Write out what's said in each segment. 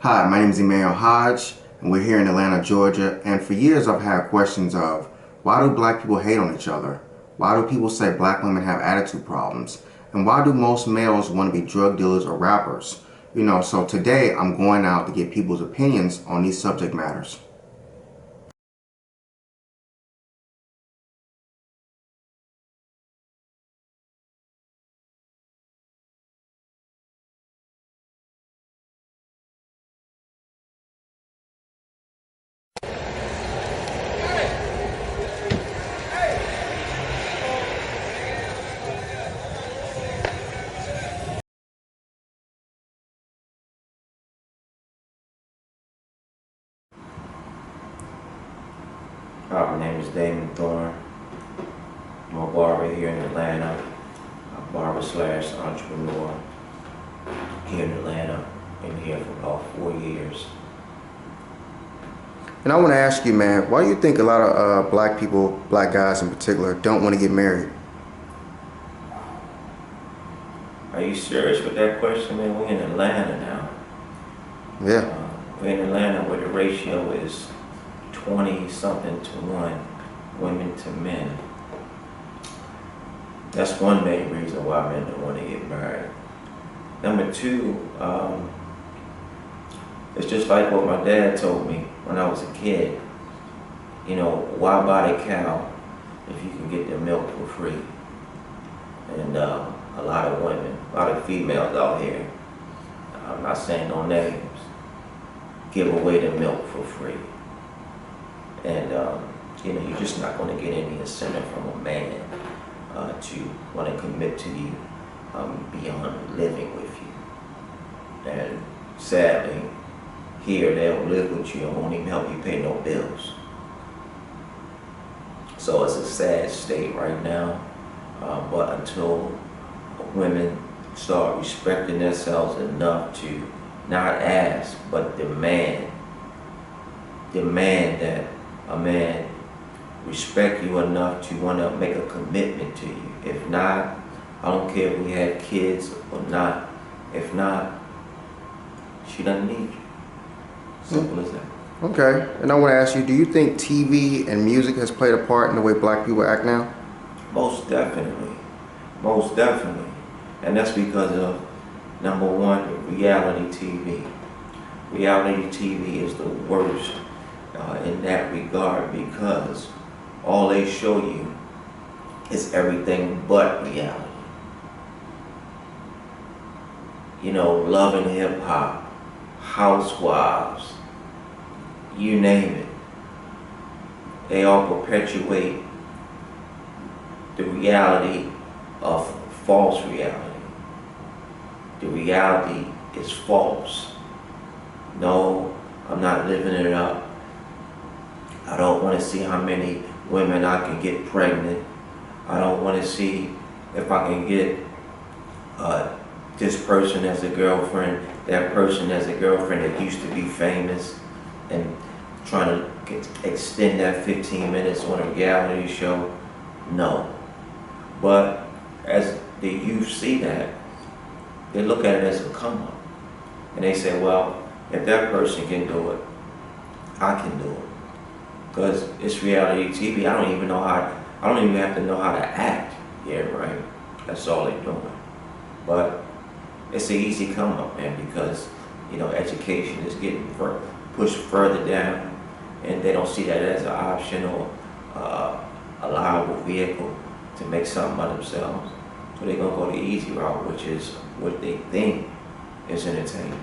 Hi, my name is Emmanuel Hodge, and we're here in Atlanta, Georgia. And for years, I've had questions of why do black people hate on each other? Why do people say black women have attitude problems? And why do most males want to be drug dealers or rappers? So today I'm going out to get people's opinions on these subject matters. Hi, my name is Damon Thorne. I'm a barber here in Atlanta, a barber slash entrepreneur here in Atlanta. Been here for about 4 years. And I want to ask you, man, why do you think a lot of black people, black guys in particular, don't want to get married? Are you serious with that question, man? We're in Atlanta now. Yeah. We're in Atlanta where the ratio is 20-something to 1, women to men. That's one main reason why men don't want to get married. Number two, it's just like what my dad told me when I was a kid. Why buy a cow if you can get the milk for free? And a lot of women, a lot of females out here, I'm not saying no names, give away the milk for free. And you're just not going to get any incentive from a man to want to commit to you beyond living with you. And sadly, here they'll live with you and won't even help you pay no bills. So it's a sad state right now. But until women start respecting themselves enough to not ask, but demand that a man respect you enough to want to make a commitment to you. If not, I don't care if we have kids or not. If not, she doesn't need you. Simple as that. Okay. And I want to ask you, do you think TV and music has played a part in the way black people act now? Most definitely. Most definitely. And that's because of, number one, reality TV. Reality TV is the worst in that regard because all they show you is everything but reality. Love and hip hop, housewives, you name it. They all perpetuate the reality of false reality. The reality is false. No, I'm not living it up. I don't want to see how many women I can get pregnant. I don't want to see if I can get this person as a girlfriend, that person as a girlfriend that used to be famous, and trying to extend that 15 minutes on a reality show. No. But as the youth see that, they look at it as a come up. And they say, well, if that person can do it, I can do it. Because it's reality TV. I don't even have to know how to act. Yeah, right. That's all they're doing. But it's an easy come up, man, because education is getting pushed further down, and they don't see that as an option or allowable vehicle to make something of themselves. So they're gonna go the easy route, which is what they think is entertainment.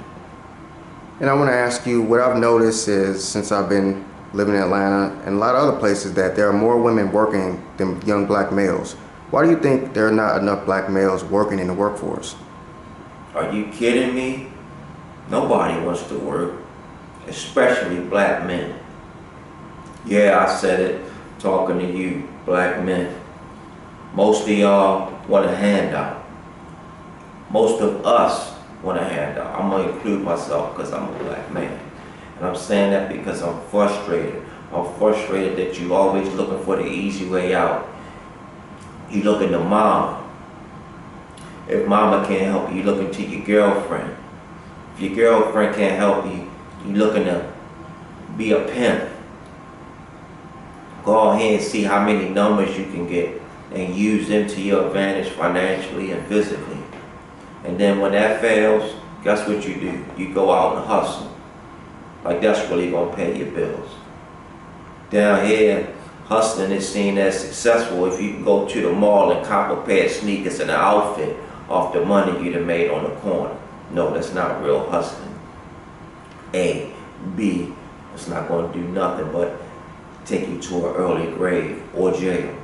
And I want to ask you, what I've noticed is, since I've been living in Atlanta and a lot of other places, that there are more women working than young black males. Why do you think there are not enough black males working in the workforce? Are you kidding me? Nobody wants to work, especially black men. Yeah, I said it, talking to you, black men. Most of y'all want a handout. Most of us want a handout. I'm going to include myself because I'm a black man. And I'm saying that because I'm frustrated. I'm frustrated that you're always looking for the easy way out. You looking to mama. If mama can't help you, you looking to your girlfriend. If Your girlfriend can't help you. You looking to be a pimp. Go ahead and see how many numbers you can get and use them to your advantage financially and physically. And then when that fails, guess what you do? You go out and hustle. Like that's really gonna pay your bills. Down here, hustling is seen as successful if you can go to the mall and cop a pair of sneakers and an outfit off the money you done made on the corner. No, that's not real hustling. A. B. It's not gonna do nothing but take you to an early grave or jail.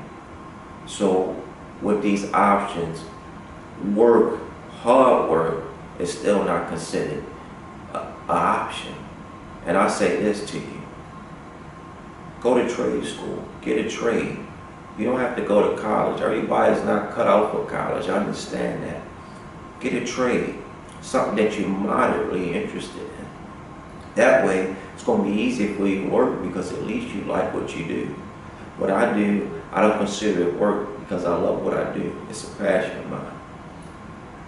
So with these options, hard work is still not considered an option. And I say this to you. Go to trade school, get a trade. You don't have to go to college. Everybody's not cut out for college, I understand that. Get a trade, something that you're moderately interested in. That way, it's gonna be easy for you to work because at least you like what you do. What I do, I don't consider it work because I love what I do. It's a passion of mine.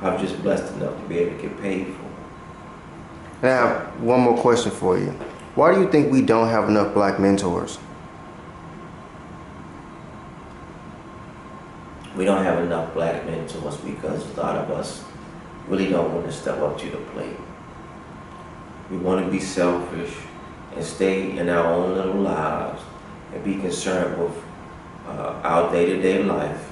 I'm just blessed enough to be able to get paid for it. Now, one more question for you. Why do you think we don't have enough black mentors? We don't have enough black mentors because a lot of us really don't want to step up to the plate. We want to be selfish and stay in our own little lives and be concerned with our day-to-day life.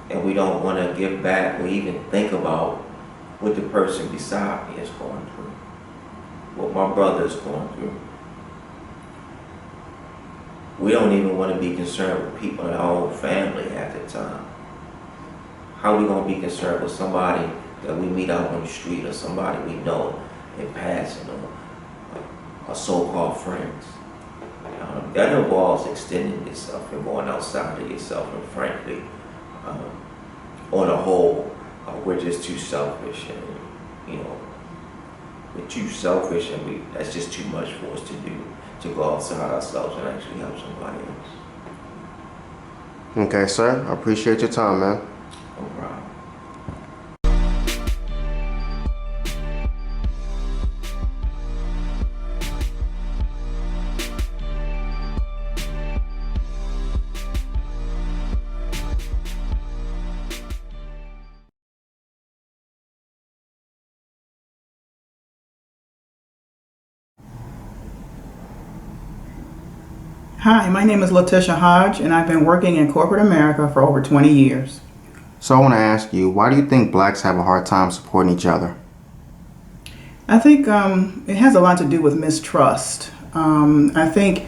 And we don't want to give back or even think about what the person beside me is going through, what my brother is going through. We don't even want to be concerned with people in our own family at the time. How are we going to be concerned with somebody that we meet out on the street or somebody we know in passing or so-called friends? That involves extending yourself and going outside of yourself, and frankly, on the whole, we're just too selfish, and we're too selfish, and that's just too much for us to do, to go outside ourselves and actually help somebody else. Okay, sir. I appreciate your time, man. No problem. Hi, my name is Letitia Hodge, and I've been working in corporate America for over 20 years. So I want to ask you, why do you think blacks have a hard time supporting each other? I think it has a lot to do with mistrust. I think,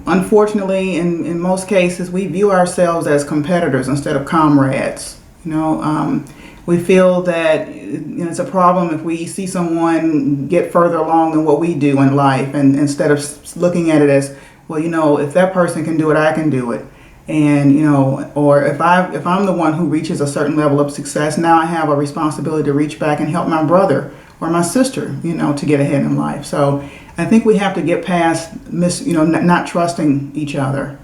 unfortunately, in most cases, we view ourselves as competitors instead of comrades. We feel that it's a problem if we see someone get further along than what we do in life, and instead of looking at it as, well, if that person can do it, I can do it. And, or if I'm the one who reaches a certain level of success, now I have a responsibility to reach back and help my brother or my sister, to get ahead in life. So I think we have to get past not trusting each other.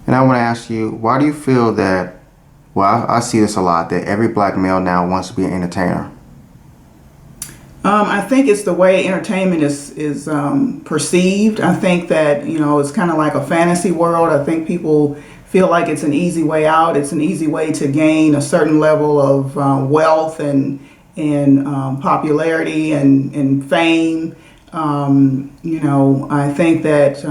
And I want to ask you, why do you feel that, I see this a lot, that every black male now wants to be an entertainer? I think it's the way entertainment is perceived. I think that, it's kind of like a fantasy world. I think people feel like it's an easy way out. It's an easy way to gain a certain level of wealth and popularity and fame. I think that,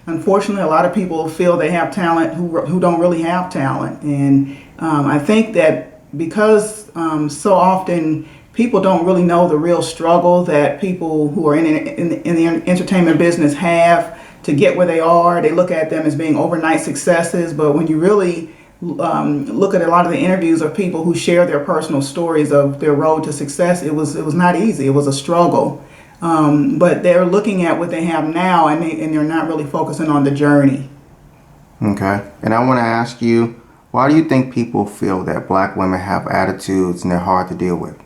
unfortunately, a lot of people feel they have talent who don't really have talent. And I think that because so often people don't really know the real struggle that people who are in the entertainment business have to get where they are. They look at them as being overnight successes, but when you really look at a lot of the interviews of people who share their personal stories of their road to success, it was not easy. It was a struggle. But they're looking at what they have now, and they're not really focusing on the journey. Okay. And I want to ask you, why do you think people feel that black women have attitudes and they're hard to deal with?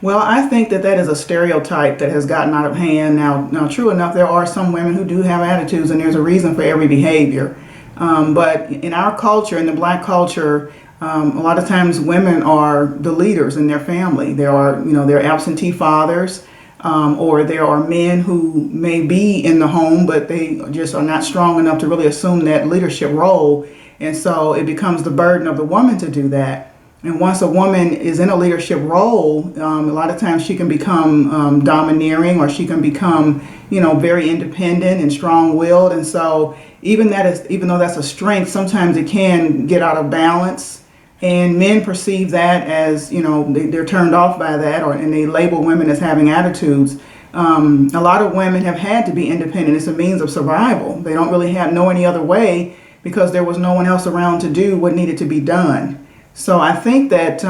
Well, I think that is a stereotype that has gotten out of hand. Now, true enough, there are some women who do have attitudes, and there's a reason for every behavior. But in our culture, in the black culture, A lot of times women are the leaders in their family. There are, they're absentee fathers, or there are men who may be in the home, but they just are not strong enough to really assume that leadership role. And so it becomes the burden of the woman to do that. And once a woman is in a leadership role, a lot of times she can become domineering, or she can become, very independent and strong-willed. And so even though that's a strength, sometimes it can get out of balance. And men perceive that as, they're turned off by that, and they label women as having attitudes. A lot of women have had to be independent. It's a means of survival. They don't really know any other way, because there was no one else around to do what needed to be done. So I think that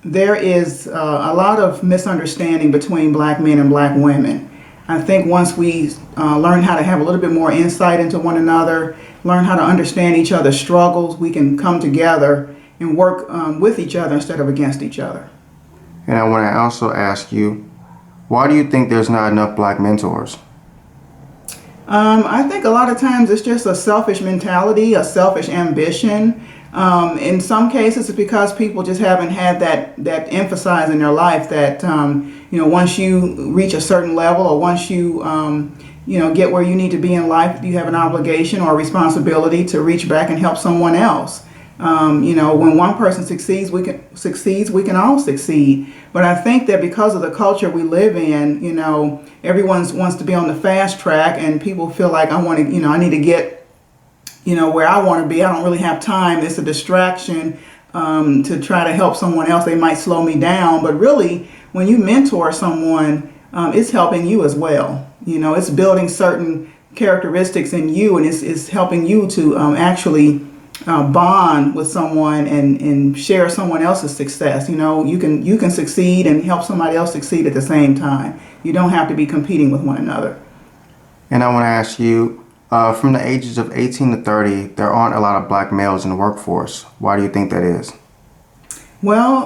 there is a lot of misunderstanding between black men and black women. I think once we learn how to have a little bit more insight into one another, learn how to understand each other's struggles, we can come together and work with each other instead of against each other. And I want to also ask you, why do you think there's not enough black mentors? I think a lot of times it's just a selfish mentality, a selfish ambition. In some cases, it's because people just haven't had that emphasized in their life that, once you reach a certain level, or once you, get where you need to be in life, you have an obligation or a responsibility to reach back and help someone else. When one person succeeds, we can all succeed. But I think that because of the culture we live in, everyone wants to be on the fast track, and people feel like I need to get, where I want to be. I don't really have time. It's a distraction to try to help someone else. They might slow me down, but really, when you mentor someone, it's helping you as well. It's building certain characteristics in you, and it's helping you to actually bond with someone and share someone else's success. You can succeed and help somebody else succeed at the same time. You don't have to be competing with one another. And I want to ask you, from the ages of 18 to 30, there aren't a lot of black males in the workforce. Why do you think that is? Well,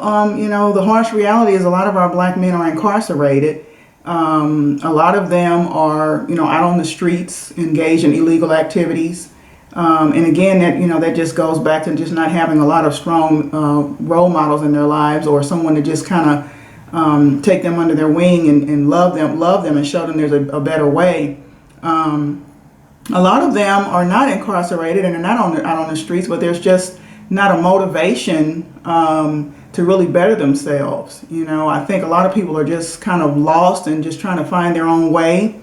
the harsh reality is a lot of our black men are incarcerated. A lot of them are, out on the streets, engaged in illegal activities. And again, that just goes back to just not having a lot of strong role models in their lives, or someone to just kind of take them under their wing and love them and show them there's a better way. A lot of them are not incarcerated and are not out on the streets, but there's just not a motivation to really better themselves. I think a lot of people are just kind of lost and just trying to find their own way.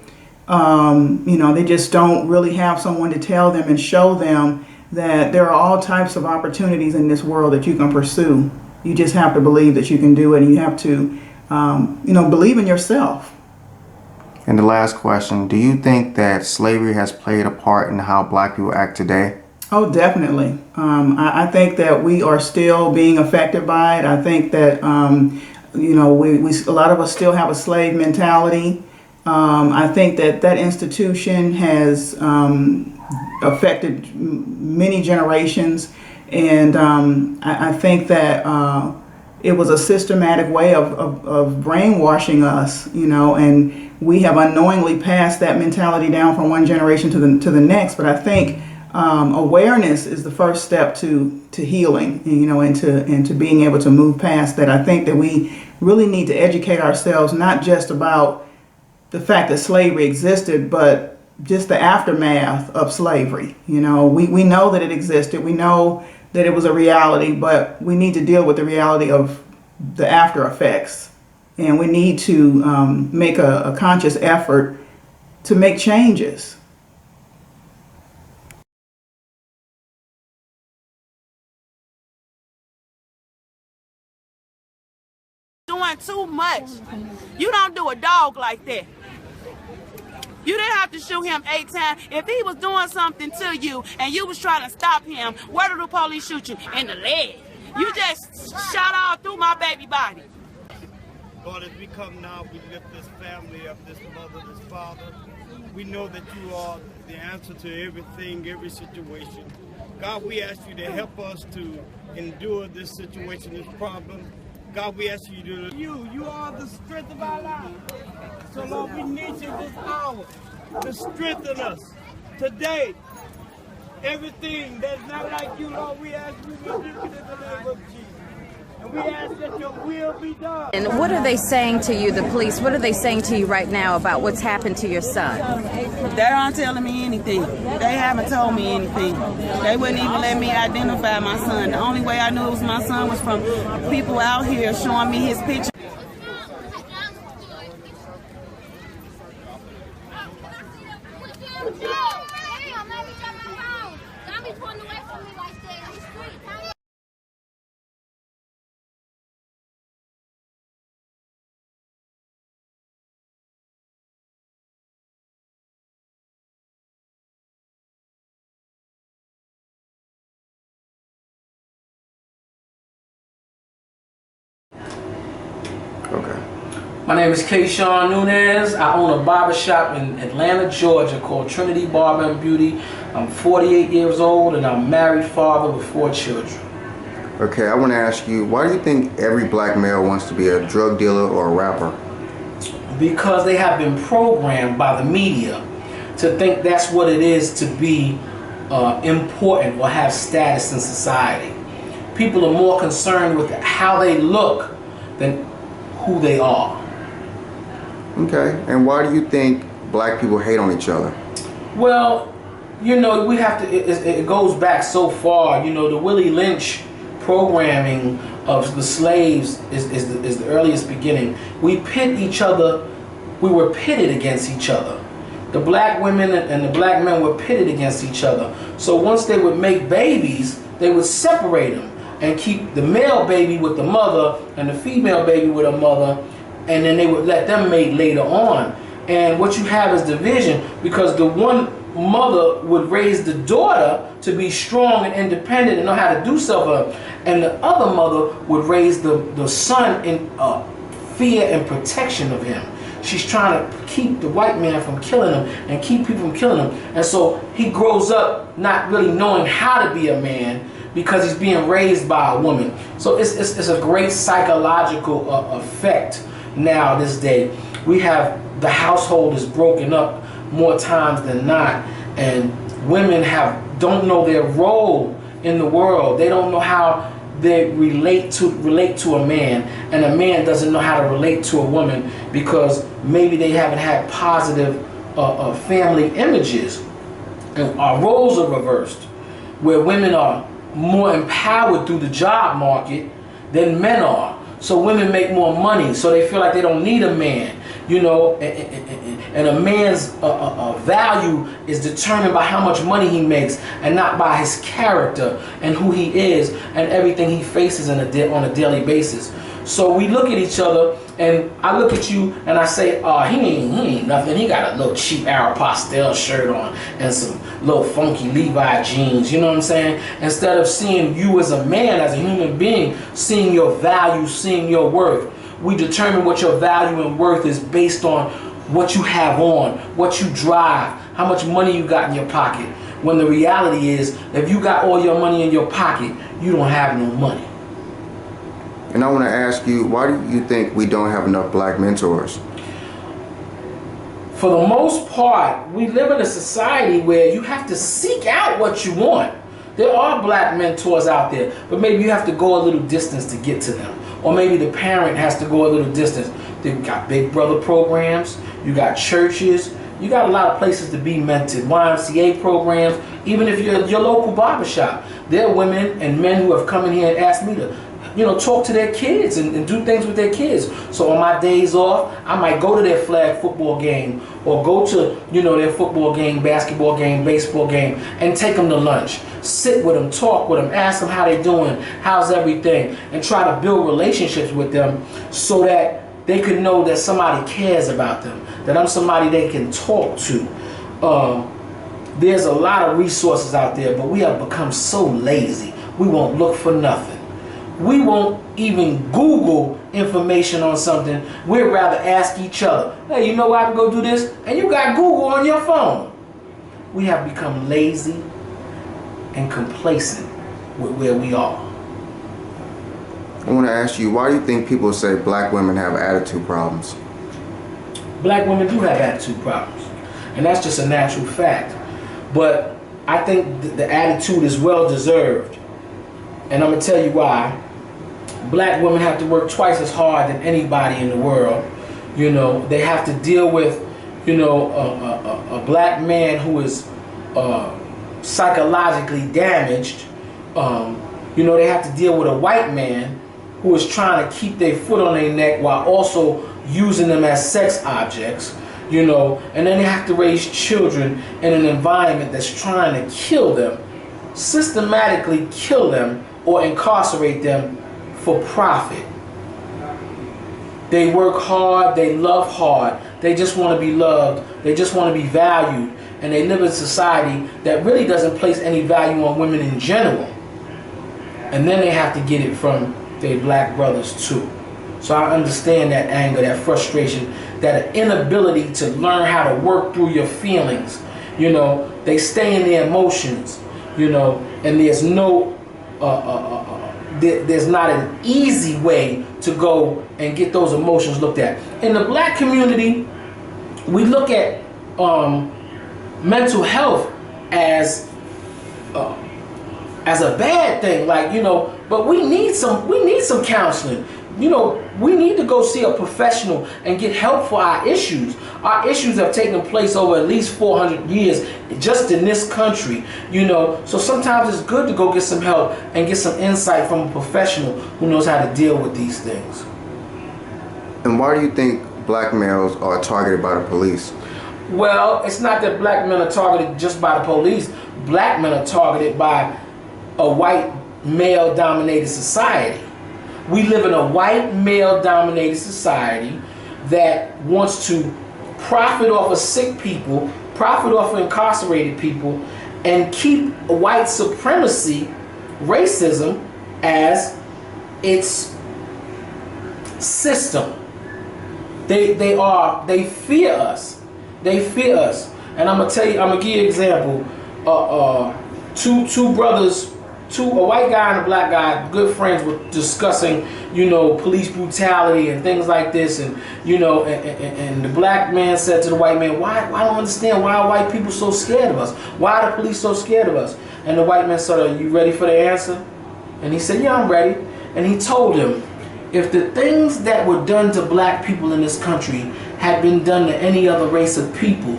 They just don't really have someone to tell them and show them that there are all types of opportunities in this world that you can pursue. You just have to believe that you can do it, and you have to, believe in yourself. And the last question, do you think that slavery has played a part in how black people act today? Oh, definitely. I think that we are still being affected by it. I think that, a lot of us still have a slave mentality. I think that institution has affected many generations, and I think that it was a systematic way of brainwashing us, and we have unknowingly passed that mentality down from one generation to the next. But I think awareness is the first step to healing, and to being able to move past that. I think that we really need to educate ourselves, not just about the fact that slavery existed, but just the aftermath of slavery. We know that it existed. We know that it was a reality, but we need to deal with the reality of the after effects. And we need to make a conscious effort to make changes. Doing too much. You don't do a dog like that. You didn't have to shoot him 8 times. If he was doing something to you and you was trying to stop him, where did the police shoot you? In the leg. You just shot all through my baby body. Lord, as we come now, we lift this family up, this mother, this father. We know that you are the answer to everything, every situation. God, we ask you to help us to endure this situation, this problem. God, we ask you to you are the strength of our lives. So Lord, we need you this hour to strengthen us today. Everything that's not like you, Lord, we ask you to rebuke it in the name of Jesus. And we ask that your will be done. And what are they saying to you, the police? What are they saying to you right now about what's happened to your son? They aren't telling me anything. They haven't told me anything. They wouldn't even let me identify my son. The only way I knew it was my son was from people out here showing me his picture. Okay. My name is Kayshawn Nunez. I own a barber shop in Atlanta, Georgia called Trinity Barber and Beauty. I'm 48 years old and I'm a married father with 4 children. Okay, I want to ask you, why do you think every black male wants to be a drug dealer or a rapper? Because they have been programmed by the media to think that's what it is to be important or have status in society. People are more concerned with how they look than who they are. Okay, and why do you think black people hate on each other? Well, you know, we have to, it goes back so far. You know, the Willie Lynch programming of the slaves is the earliest beginning. We pit each other, we were pitted against each other. The black women and the black men were pitted against each other. So once they would make babies, they would separate them and keep the male baby with the mother and the female baby with a mother, and then they would let them mate later on. And what you have is division, because the one mother would raise the daughter to be strong and independent and know how to do stuff, and the other mother would raise the son in fear and protection of him. She's trying to keep the white man from killing him and keep people from killing him. And so he grows up not really knowing how to be a man because he's being raised by a woman. So it's a great psychological effect now this day. We have, the household is broken up more times than not, and women don't know their role in the world. They don't know how they relate to a man, and a man doesn't know how to relate to a woman because maybe they haven't had positive family images. And our roles are reversed, where women are more empowered through the job market than men are. So women make more money, so they feel like they don't need a man, you know, and a man's value is determined by how much money he makes and not by his character and who he is and everything he faces on a daily basis. So we look at each other, and I look at you and I say, oh, he ain't nothing. He got a little cheap Aeropostale shirt on and some little funky Levi jeans, you know what I'm saying? Instead of seeing you as a man, as a human being, seeing your value, seeing your worth. We determine what your value and worth is based on what you have on, what you drive, how much money you got in your pocket. When the reality is, if you got all your money in your pocket, you don't have no money. And I want to ask you, why do you think we don't have enough black mentors? For the most part, we live in a society where you have to seek out what you want. There are black mentors out there, but maybe you have to go a little distance to get to them. Or maybe the parent has to go a little distance. They've got Big Brother programs, you got churches, you got a lot of places to be mentored, YMCA programs, even if you're your local barbershop. There are women and men who have come in here and asked me to, you know, talk to their kids and do things with their kids. So on my days off, I might go to their flag football game or go to, you know, their football game, basketball game, baseball game, and take them to lunch. Sit with them, talk with them, ask them how they're doing, how's everything, and try to build relationships with them so that they can know that somebody cares about them, that I'm somebody they can talk to. There's a lot of resources out there, but we have become so lazy. We won't look for nothing. We won't even Google information on something. We'd rather ask each other, hey, you know where I can go do this? And you got Google on your phone. We have become lazy and complacent with where we are. I want to ask you, why do you think people say black women have attitude problems? Black women do have attitude problems, and that's just a natural fact. But I think the attitude is well deserved. And I'm going to tell you why. Black women have to work twice as hard than anybody in the world. You know, they have to deal with, you know, a black man who is psychologically damaged. You know, they have to deal with a white man who is trying to keep their foot on their neck while also using them as sex objects. You know, and then they have to raise children in an environment that's trying to kill them, systematically kill them or incarcerate them for profit. They work hard, they love hard, they just want to be loved, they just want to be valued, and they live in a society that really doesn't place any value on women in general. And then they have to get it from their black brothers too. So I understand that anger, that frustration, that inability to learn how to work through your feelings. You know, they stay in their emotions, you know, and there's no there's not an easy way to go and get those emotions looked at. In the black community, we look at mental health as a bad thing, like, you know, but we need some counseling. You know, we need to go see a professional and get help for our issues. Our issues have taken place over at least 400 years just in this country, you know. So sometimes it's good to go get some help and get some insight from a professional who knows how to deal with these things. And why do you think black males are targeted by the police? Well, it's not that black men are targeted just by the police. Black men are targeted by a white male-dominated society. We live in a white male-dominated society that wants to profit off of sick people, profit off of incarcerated people, and keep white supremacy, racism, as its system. They fear us. They fear us. And I'm gonna give you an example. Two brothers. A white guy and a black guy, good friends, were discussing, you know, police brutality and things like this, and you know, and the black man said to the white man, "Why? I don't understand. Why are white people so scared of us? Why are the police so scared of us?" And the white man said, "Are you ready for the answer?" And he said, "Yeah, I'm ready." And he told him, if the things that were done to black people in this country had been done to any other race of people,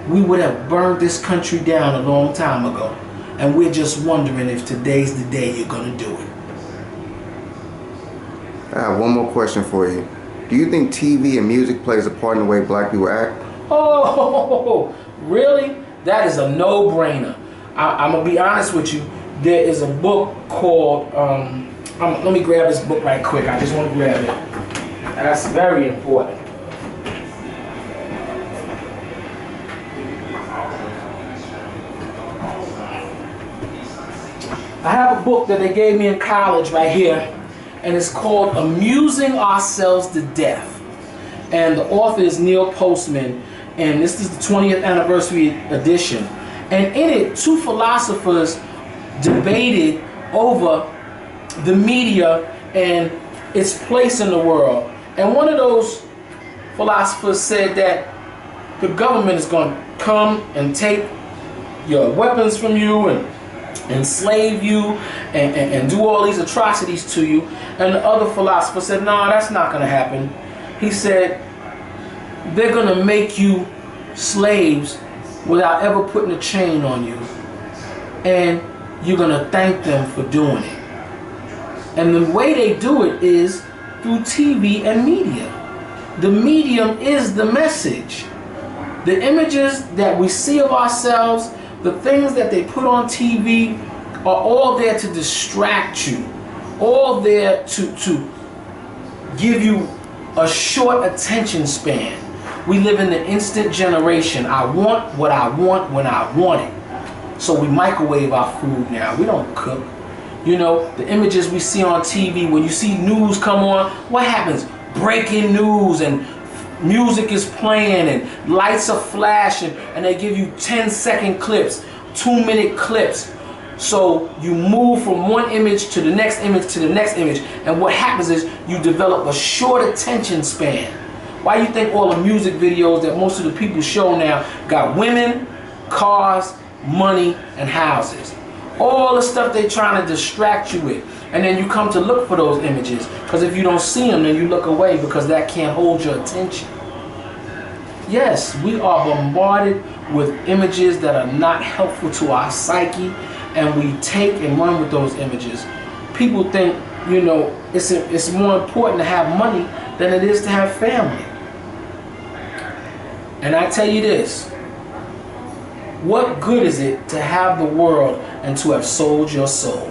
we would have burned this country down a long time ago. And we're just wondering if today's the day you're going to do it. I have one more question for you. Do you think TV and music plays a part in the way black people act? Oh, really? That is a no-brainer. I'm going to be honest with you. There is a book called, let me grab this book right quick. I just want to grab it. That's very important. I have a book that they gave me in college right here, and it's called Amusing Ourselves to Death. And the author is Neil Postman, and this is the 20th anniversary edition. And in it, two philosophers debated over the media and its place in the world. And one of those philosophers said that the government is going to come and take your weapons from you and enslave you and do all these atrocities to you. And the other philosopher said, no, that's not going to happen. He said, they're going to make you slaves without ever putting a chain on you. And you're going to thank them for doing it. And the way they do it is through TV and media. The medium is the message. The images that we see of ourselves, the things that they put on TV are all there to distract you, all there to give you a short attention span. We live in the instant generation. I want what I want when I want it. So we microwave our food now. We don't cook. You know, the images we see on TV, when you see news come on, what happens? Breaking news, and music is playing and lights are flashing, and they give you 10-second clips, 2-minute clips. So you move from one image to the next image to the next image, and what happens is you develop a short attention span. Why you think all the music videos that most of the people show now got women, cars, money, and houses. All the stuff they're trying to distract you with. And then you come to look for those images, because if you don't see them, then you look away because that can't hold your attention. Yes, we are bombarded with images that are not helpful to our psyche, and we take and run with those images. People think, you know, it's more important to have money than it is to have family. And I tell you this, what good is it to have the world and to have sold your soul?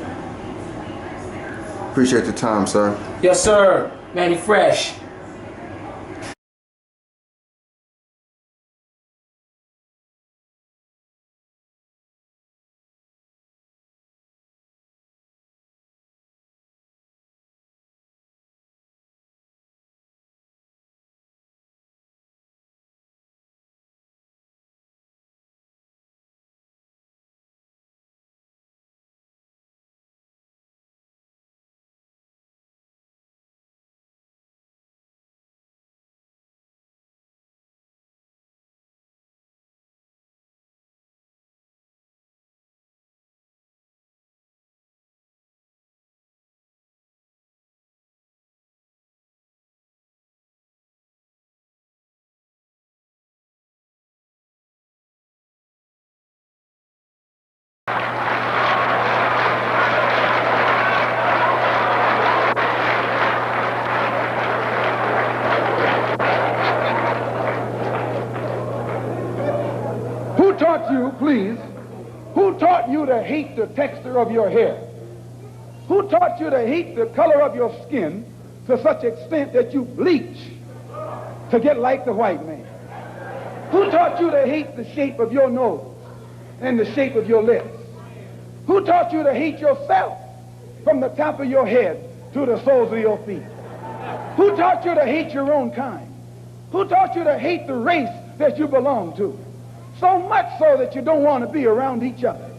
Appreciate the time, sir. Yes, sir. Manny Fresh. Who taught you, please, who taught you to hate the texture of your hair? Who taught you to hate the color of your skin to such extent that you bleach to get like the white man? Who taught you to hate the shape of your nose and the shape of your lips? Who taught you to hate yourself from the top of your head to the soles of your feet? Who taught you to hate your own kind? Who taught you to hate the race that you belong to? So much so that you don't want to be around each other.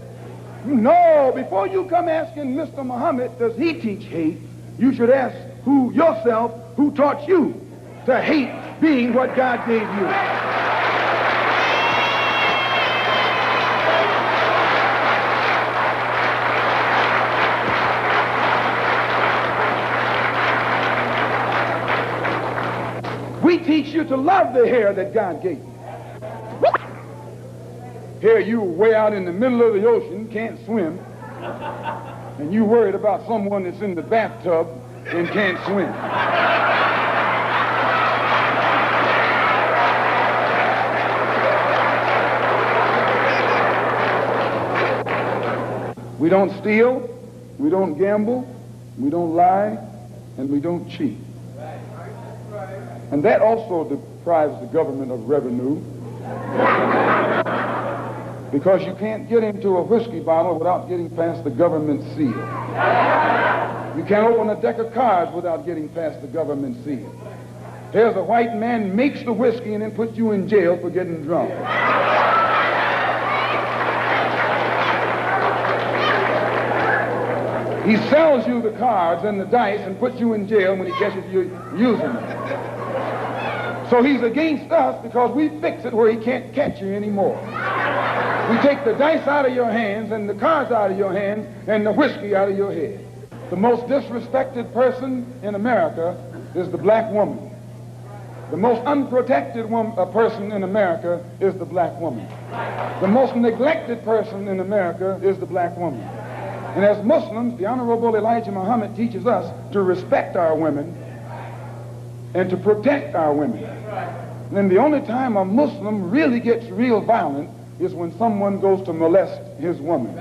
No, before you come asking Mr. Muhammad, does he teach hate, you should ask yourself, who taught you to hate being what God gave you? We teach you to love the hair that God gave you. Here you way out in the middle of the ocean, can't swim, and you worried about someone that's in the bathtub and can't swim. We don't steal, we don't gamble, we don't lie, and we don't cheat. And that also deprives the government of revenue, because you can't get into a whiskey bottle without getting past the government seal. You can't open a deck of cards without getting past the government seal. Here's a white man makes the whiskey and then puts you in jail for getting drunk. He sells you the cards and the dice and puts you in jail when he catches you using them. So he's against us because we fix it where he can't catch you anymore. We take the dice out of your hands and the cards out of your hands and the whiskey out of your head. The most disrespected person in America is the black woman. The most unprotected person in America is the black woman. The most neglected person in America is the black woman. And as Muslims, the Honorable Elijah Muhammad teaches us to respect our women and to protect our women. And the only time a Muslim really gets real violent is when someone goes to molest his woman.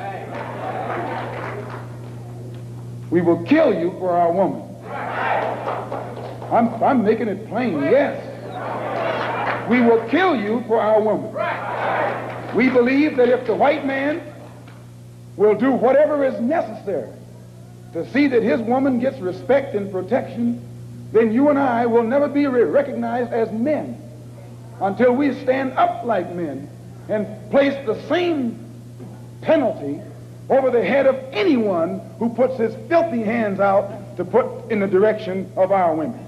We will kill you for our woman. I'm making it plain, yes. We will kill you for our woman. We believe that if the white man will do whatever is necessary to see that his woman gets respect and protection, then you and I will never be recognized as men until we stand up like men and place the same penalty over the head of anyone who puts his filthy hands out to put in the direction of our women.